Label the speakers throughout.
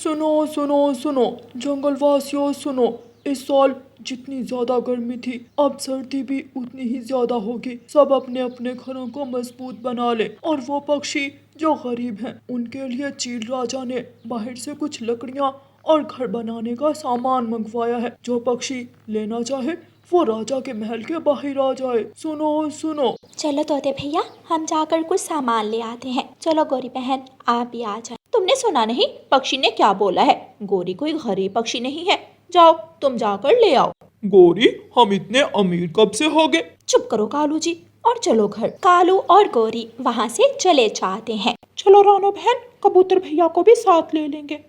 Speaker 1: सुनो सुनो सुनो जंगल वासियों सुनो। इस साल जितनी ज्यादा गर्मी थी अब सर्दी भी उतनी ही ज्यादा होगी। सब अपने अपने घरों को मजबूत बना ले। और वो पक्षी जो गरीब हैं उनके लिए चील राजा ने बाहर से कुछ लकड़ियाँ और घर बनाने का सामान मंगवाया है। जो पक्षी लेना चाहे वो राजा के महल के बाहर आ जाए। सुनो सुनो।
Speaker 2: चलो तोते भैया, हम जाकर कुछ सामान ले आते हैं। चलो गोरी बहन, आप भी आ जाए। तुमने सुना नहीं पक्षी ने क्या बोला है? गोरी कोई गरीब पक्षी नहीं है। जाओ तुम जाकर ले आओ।
Speaker 1: गोरी, हम इतने अमीर कब से हो गए?
Speaker 2: चुप करो कालू जी और चलो घर। कालू और गोरी वहाँ से चले जाते हैं।
Speaker 1: चलो रानो बहन, कबूतर भैया को भी साथ ले लेंगे।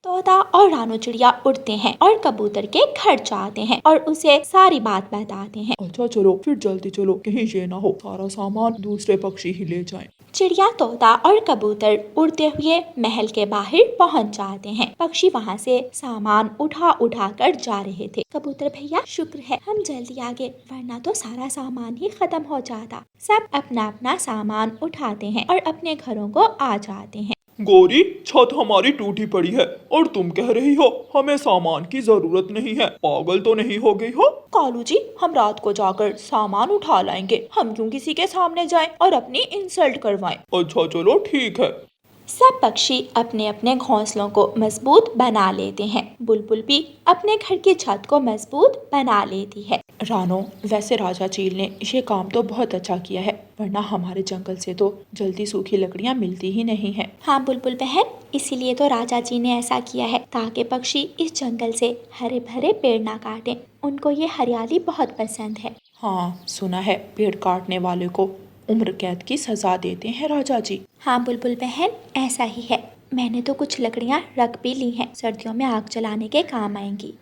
Speaker 2: तोता और रानो चिड़िया उड़ते हैं और कबूतर के घर जाते हैं और उसे सारी बात बताते हैं।
Speaker 1: अच्छा चलो फिर जल्दी चलो, कहीं ये ना हो सारा सामान दूसरे पक्षी ही ले जाएं।
Speaker 2: चिड़िया, तोता और कबूतर उड़ते हुए महल के बाहर पहुंच जाते हैं। पक्षी वहां से सामान उठा उठा कर जा रहे थे। कबूतर भैया शुक्र है हम जल्दी आ गए, वरना तो सारा सामान ही खत्म हो जाता। सब अपना अपना सामान उठाते हैं और अपने घरों को आ जाते हैं।
Speaker 1: गोरी, छत हमारी टूटी पड़ी है और तुम कह रही हो हमें सामान की जरूरत नहीं है। पागल तो नहीं हो गई हो?
Speaker 2: कालू जी, हम रात को जाकर सामान उठा लाएंगे। हम क्यों किसी के सामने जाएं और अपनी इंसल्ट करवाएं।
Speaker 1: अच्छा चलो ठीक है।
Speaker 2: सब पक्षी अपने अपने घोंसलों को मजबूत बना लेते हैं। बुलबुल भी अपने घर की छत को मजबूत बना लेती है।
Speaker 3: रानो, वैसे राजा चील ने ये काम तो बहुत अच्छा किया है, वरना हमारे जंगल से तो जल्दी सूखी लकड़ियाँ मिलती ही नहीं है।
Speaker 2: हाँ बुलबुल बहन, इसीलिए तो राजा जी ने ऐसा किया है ताकि पक्षी इस जंगल से हरे भरे पेड़ ना काटें। उनको ये हरियाली बहुत पसंद है।
Speaker 3: हाँ, सुना है पेड़ काटने वाले को उम्र कैद की सजा देते हैं राजा जी।
Speaker 2: हाँ बुलबुल बहन, ऐसा ही है। मैंने तो कुछ लकड़ियाँ रख भी ली हैं, सर्दियों में आग जलाने के काम आएंगी।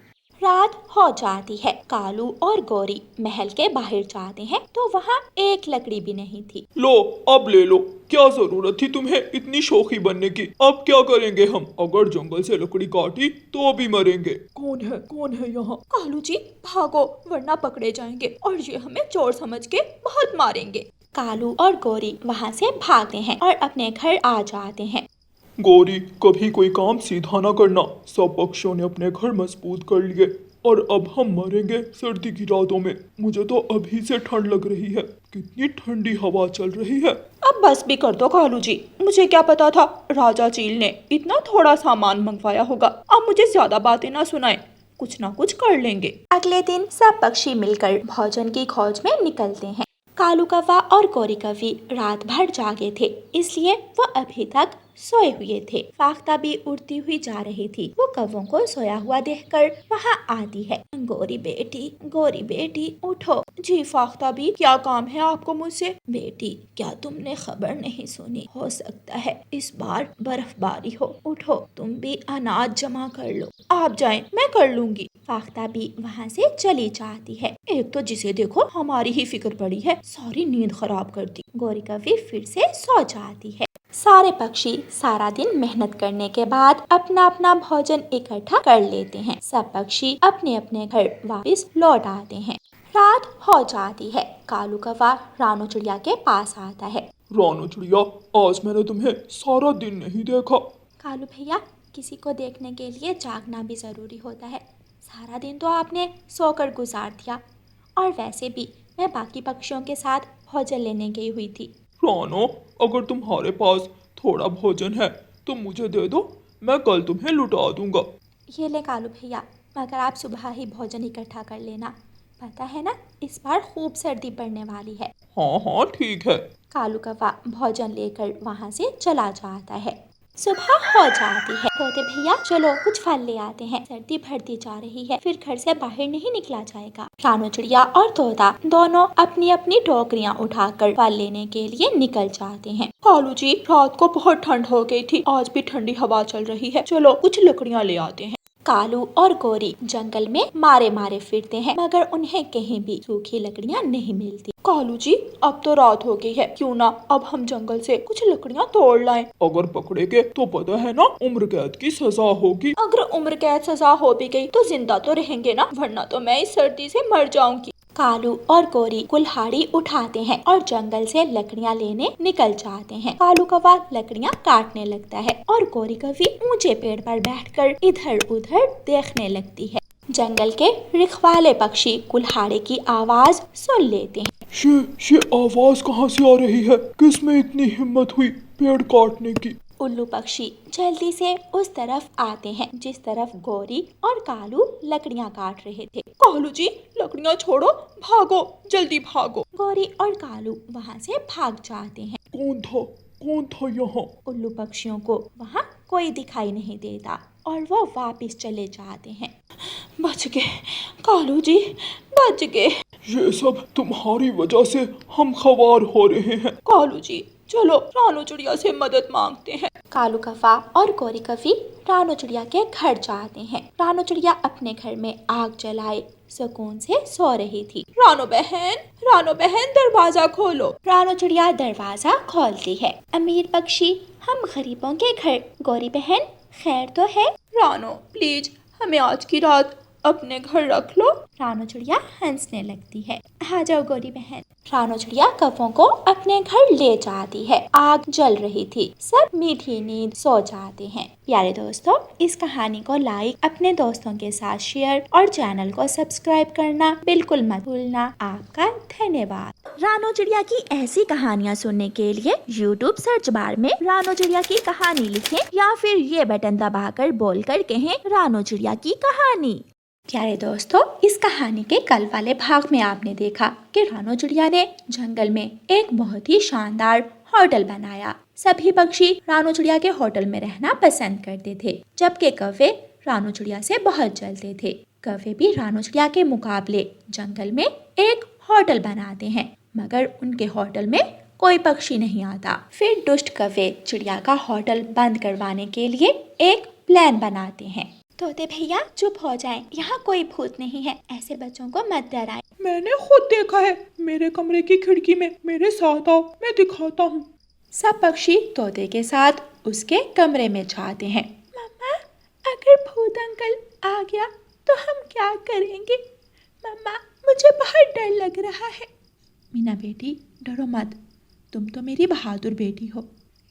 Speaker 2: रात हो जाती है। कालू और गोरी महल के बाहर जाते हैं तो वहाँ एक लकड़ी भी नहीं थी।
Speaker 1: लो अब ले लो, क्या जरूरत थी तुम्हें इतनी शौकी बनने की? अब क्या करेंगे हम? अगर जंगल से लकड़ी काटी तो अभी मरेंगे। कौन है यहाँ?
Speaker 2: कालू जी भागो, वरना पकड़े जाएंगे और ये हमें चोर समझ के बहुत मारेंगे। कालू और गोरी वहाँ से भागते हैं और अपने घर आ जाते हैं।
Speaker 1: गोरी, कभी कोई काम सीधा ना करना। सब पक्षियों ने अपने घर मजबूत कर लिए और अब हम मरेंगे सर्दी की रातों में। मुझे तो अभी से ठंड लग रही है। कितनी ठंडी हवा चल रही है।
Speaker 3: अब बस भी कर दो कालू जी, मुझे क्या पता था राजा चील ने इतना थोड़ा सामान मंगवाया होगा। अब मुझे ज्यादा बातें ना सुनाएं, कुछ ना कुछ कर लेंगे।
Speaker 2: अगले दिन सब पक्षी मिलकर भोजन की खोज में निकलते हैं। कालू कौवा और गोरी कौवी रात भर जागे थे, इसलिए वो अभी तक सोए हुए थे। फाख्ता भी उड़ती हुई जा रही थी। वो कौवों को सोया हुआ देखकर वहाँ आती है। गोरी बेटी उठो।
Speaker 3: जी फाख्ता भी, क्या काम है आपको मुझसे?
Speaker 2: बेटी, क्या तुमने खबर नहीं सुनी? हो सकता है इस बार बर्फबारी हो। उठो, तुम भी अनाज जमा कर लो।
Speaker 3: आप जाएं, मैं कर लूंगी।
Speaker 2: फाख्ता भी वहाँ से चली जाती है।
Speaker 3: एक तो जिसे देखो हमारी ही फिक्र पड़ी है, सारी नींद खराब कर दी।
Speaker 2: गोरी कौवी फिर से सो जाती है। सारे पक्षी सारा दिन मेहनत करने के बाद अपना अपना भोजन इकट्ठा कर लेते हैं। सब पक्षी अपने अपने घर वापस लौट आते हैं। रात हो जाती है। कालू कौवा रानो चिड़िया के पास आता है।
Speaker 1: रानो चिड़िया, आज मैंने तुम्हें सारा दिन नहीं देखा।
Speaker 2: कालू भैया, किसी को देखने के लिए जागना भी जरूरी होता है। सारा दिन तो आपने सोकर गुजार दिया, और वैसे भी मैं बाकी पक्षियों के साथ भोजन लेने गई हुई थी।
Speaker 1: रानो, अगर तुम्हारे पास थोड़ा भोजन है तो मुझे दे दो, मैं कल तुम्हें लुटा दूंगा।
Speaker 2: ये ले कालू भैया, मगर आप सुबह ही भोजन इकट्ठा कर लेना। पता है ना, इस बार खूब सर्दी पड़ने वाली है।
Speaker 1: हाँ ठीक है।
Speaker 2: कालू कौवा भोजन लेकर वहाँ से चला जाता है। सुबह हो जाती है। तोते भैया चलो कुछ फल ले आते हैं, सर्दी बढ़ती जा रही है, फिर घर से बाहर नहीं निकला जाएगा। रानो चिड़िया और तोता दोनों अपनी अपनी टोकरियाँ उठाकर फल लेने के लिए निकल जाते हैं।
Speaker 3: कालू जी, रात को बहुत ठंड हो गई थी, आज भी ठंडी हवा चल रही है, चलो कुछ लकड़ियाँ ले आते हैं।
Speaker 2: कालू और गोरी जंगल में मारे मारे फिरते हैं, मगर उन्हें कहीं भी सूखी लकड़ियाँ नहीं मिलती।
Speaker 3: कालू जी, अब तो रात हो गई है, क्यों ना अब हम जंगल से कुछ लकड़ियाँ तोड़ लाएं।
Speaker 1: अगर पकड़े गए तो पता है ना उम्र कैद की सजा होगी।
Speaker 3: अगर उम्र कैद सजा हो भी गई तो जिंदा तो रहेंगे ना, वरना तो मैं इस सर्दी से मर जाऊंगी।
Speaker 2: कालू और गौरी कुल्हाड़ी उठाते हैं और जंगल से लकड़ियाँ लेने निकल जाते हैं। कालू कौवा लकड़ियाँ काटने लगता है और गौरी कौवी ऊंचे पेड़ पर बैठकर इधर उधर देखने लगती है। जंगल के रखवाले पक्षी कुल्हाड़ी की आवाज सुन लेते हैं।
Speaker 1: ये आवाज कहाँ से आ रही है? किसमें इतनी हिम्मत हुई पेड़ काटने की?
Speaker 2: उल्लू पक्षी जल्दी से उस तरफ आते हैं जिस तरफ गौरी और कालू लकड़ियाँ काट रहे थे।
Speaker 3: कालू जी, लकड़ियाँ छोड़ो, भागो, जल्दी भागो।
Speaker 2: गौरी और कालू वहाँ से भाग जाते हैं।
Speaker 1: कौन था यहाँ?
Speaker 2: उल्लू पक्षियों को वहाँ कोई दिखाई नहीं देता और वो वापस चले जाते हैं।
Speaker 3: बच गए कालू जी, बच गए।
Speaker 1: ये सब तुम्हारी वजह से हम ख्वार हो रहे हैं।
Speaker 3: कालू जी, चलो रानू चिड़िया से मदद मांगते हैं।
Speaker 2: कालू कौवा और गौरी कौवी रानू चिड़िया के घर जाते हैं। रानू चिड़िया अपने घर में आग जलाए सुकून से सो रही थी।
Speaker 3: रानू बहन दरवाजा खोलो।
Speaker 2: रानू चिड़िया दरवाजा खोलती है। अमीर पक्षी, हम गरीबों के घर। गौरी बहन, खैर तो है?
Speaker 3: रानू प्लीज हमें आज की रात अपने घर रख लो।
Speaker 2: रानू चिड़िया हंसने लगती है। आ जाओ गौरी बहन। रानू चिड़िया कौवों को अपने घर ले जाती है। आग जल रही थी, सब मीठी नींद सो जाते हैं। प्यारे दोस्तों, इस कहानी को लाइक, अपने दोस्तों के साथ शेयर और चैनल को सब्सक्राइब करना बिल्कुल मत भूलना। आपका धन्यवाद। रानू चिड़िया की ऐसी कहानियाँ सुनने के लिए YouTube सर्च बार में रानू चिड़िया की कहानी लिखें या फिर ये बटन दबाकर बोलकर कहें रानू चिड़िया की कहानी। प्यारे दोस्तों, इस कहानी के कल वाले भाग में आपने देखा कि रानू चिड़िया ने जंगल में एक बहुत ही शानदार होटल बनाया। सभी पक्षी रानू चिड़िया के होटल में रहना पसंद करते थे, जबकि कौवे रानू चिड़िया से बहुत जलते थे। कौवे भी रानू चिड़िया के मुकाबले जंगल में एक होटल बनाते हैं, मगर उनके होटल में कोई पक्षी नहीं आता। फिर दुष्ट कौवे चिड़िया का होटल बंद करवाने के लिए एक प्लान बनाते हैं। तोते भैया चुप हो जाएं, यहाँ कोई भूत नहीं है, ऐसे बच्चों को मत डराएं।
Speaker 3: मैंने खुद देखा है, मेरे कमरे की खिड़की में। मेरे साथ आओ, मैं दिखाता हूँ।
Speaker 2: सब पक्षी तोते के साथ उसके कमरे में जाते हैं। मम्मा, अगर भूत अंकल आ गया तो हम क्या करेंगे? मम्मा, मुझे बहुत डर लग रहा है।
Speaker 3: मीना बेटी, डरो मत, तुम तो मेरी बहादुर बेटी हो।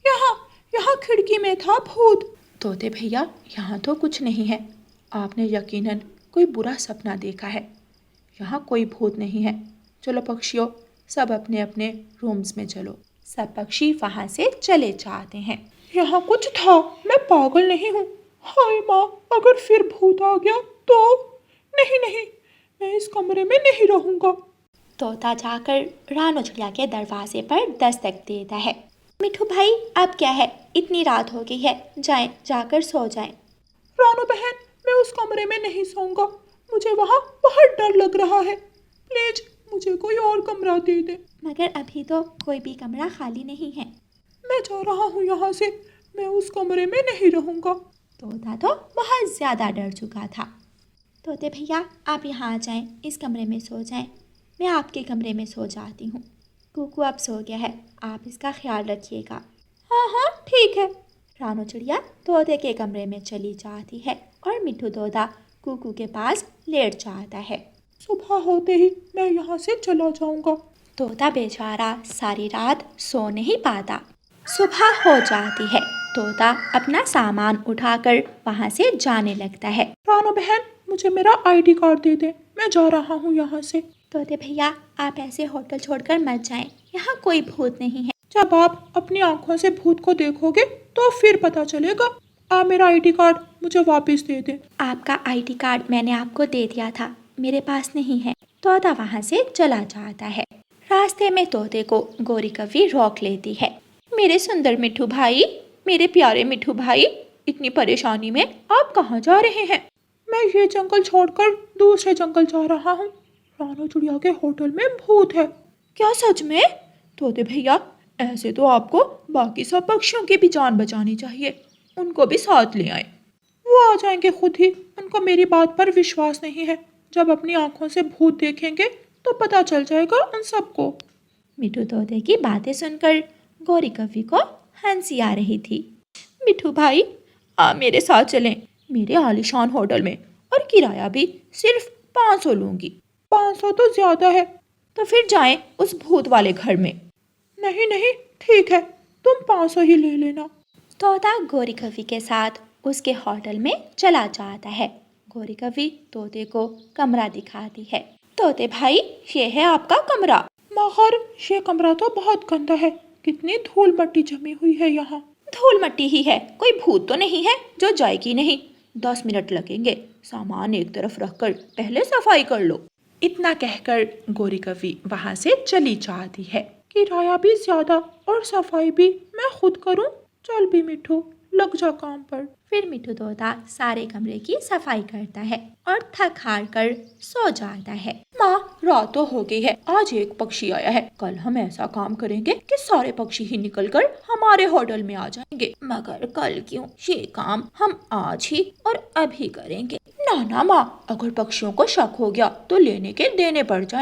Speaker 3: यहाँ खिड़की में था भूत। तोते भैया, यहाँ तो कुछ नहीं है, आपने यकीनन कोई बुरा सपना देखा है। यहाँ कोई भूत नहीं है। चलो पक्षियों, सब अपने अपने रूम्स में चलो।
Speaker 2: सब पक्षी वहाँ से चले जाते हैं।
Speaker 3: यहाँ कुछ था, मैं पागल नहीं हूँ। हाय माँ, अगर फिर भूत आ गया तो? नहीं, मैं इस कमरे में नहीं रहूँगा।
Speaker 2: तोता जाकर रानू चिड़िया के दरवाजे पर दस्तक देता है। मिठू भाई, अब क्या है, इतनी रात हो गई है, जाएं, जाकर सो जाएं।
Speaker 3: रानू बहन, मैं उस कमरे में नहीं सोऊंगा, मुझे वहाँ बहुत डर लग रहा है। प्लीज मुझे कोई और कमरा दे दे।
Speaker 2: मगर अभी तो कोई भी कमरा खाली नहीं है।
Speaker 3: मैं जा रहा हूँ यहाँ से, मैं उस कमरे में नहीं रहूँगा।
Speaker 2: तोता तो बहुत ज्यादा डर चुका था। तोते भैया, आप यहाँ आ जाएं, इस कमरे में सो जाएं, मैं आपके कमरे में सो जाती हूँ। कुकू अब सो गया है, आप इसका ख्याल रखिएगा।
Speaker 3: हाँ, ठीक है।
Speaker 2: रानू चिड़िया तोते के कमरे में चली जाती है और मिठू तोता कुकू के पास लेट जाता है।
Speaker 3: सुबह होते ही मैं यहाँ से चला जाऊँगा।
Speaker 2: तोता बेचारा सारी रात सो नहीं पाता। सुबह हो जाती है, तोता अपना सामान उठाकर वहाँ से जाने लगता है।
Speaker 3: रानू बहन, मुझे मेरा ID कार्ड दे दे, मैं जा रहा हूँ यहाँ से।
Speaker 2: तोते भैया, आप ऐसे होटल छोड़कर मत जाएं, यहाँ कोई भूत नहीं है।
Speaker 3: जब आप अपनी आंखों से भूत को देखोगे तो फिर पता चलेगा। आप मेरा ID कार्ड मुझे वापस दे दें।
Speaker 2: आपका ID कार्ड मैंने आपको दे दिया था, मेरे पास नहीं है। तोता वहाँ से चला जाता है। रास्ते में तोते को गौरी कौवी रोक लेती है।
Speaker 3: मेरे सुंदर मिठू भाई, मेरे प्यारे मिठू भाई, इतनी परेशानी में आप कहाँ जा रहे हैं? मैं ये जंगल छोड़कर दूसरे जंगल जा रहा हूँ। रानू चिड़िया के होटल में भूत है। क्या सच में? तोते भैया, ऐसे तो आपको बाकी सब पक्षियों की भी जान बचानी चाहिए, उनको भी साथ ले आए। वो आ जाएंगे खुद ही, उनको मेरी बात पर विश्वास नहीं है। जब अपनी आंखों से भूत देखेंगे तो पता चल जाएगा उन सबको।
Speaker 2: मिठू तोते की बातें सुनकर गौरी कौवी को हंसी आ रही थी।
Speaker 3: मिठू भाई, आप मेरे साथ चलें मेरे आलीशान होटल में, और किराया भी सिर्फ 500 लूँगी। 500 तो ज्यादा है।
Speaker 2: तो फिर जाएं उस भूत वाले घर में।
Speaker 3: नहीं नहीं, ठीक है, तुम 500 ही ले लेना।
Speaker 2: तोता गोरी कवि के साथ उसके होटल में चला जाता है। गोरी कवि तोते को कमरा दिखाती है। तोते भाई, ये है आपका कमरा।
Speaker 3: मगर ये कमरा तो बहुत गंदा है, कितनी धूल मट्टी जमी हुई है यहाँ।
Speaker 2: धूल मट्टी ही है, कोई भूत तो नहीं है जो जाएगी नहीं। 10 मिनट लगेंगे, सामान एक तरफ रखकर पहले सफाई कर लो।
Speaker 3: इतना कहकर गोरी कवि वहाँ से चली जाती है। किराया भी ज्यादा और सफाई भी मैं खुद करूँ। चल भी मिठू, लग जा काम पर।
Speaker 2: फिर मिठू तोता सारे कमरे की सफाई करता है और थक हार कर सो जाता है।
Speaker 3: माँ, रात तो हो गई है, आज एक पक्षी आया है। कल हम ऐसा काम करेंगे कि सारे पक्षी ही निकलकर हमारे होटल में आ जाएंगे।
Speaker 2: मगर कल क्यों, ये काम हम आज ही और अभी करेंगे।
Speaker 3: ना ना माँ, अगर पक्षियों को शक हो गया तो लेने के देने पड़ जाए।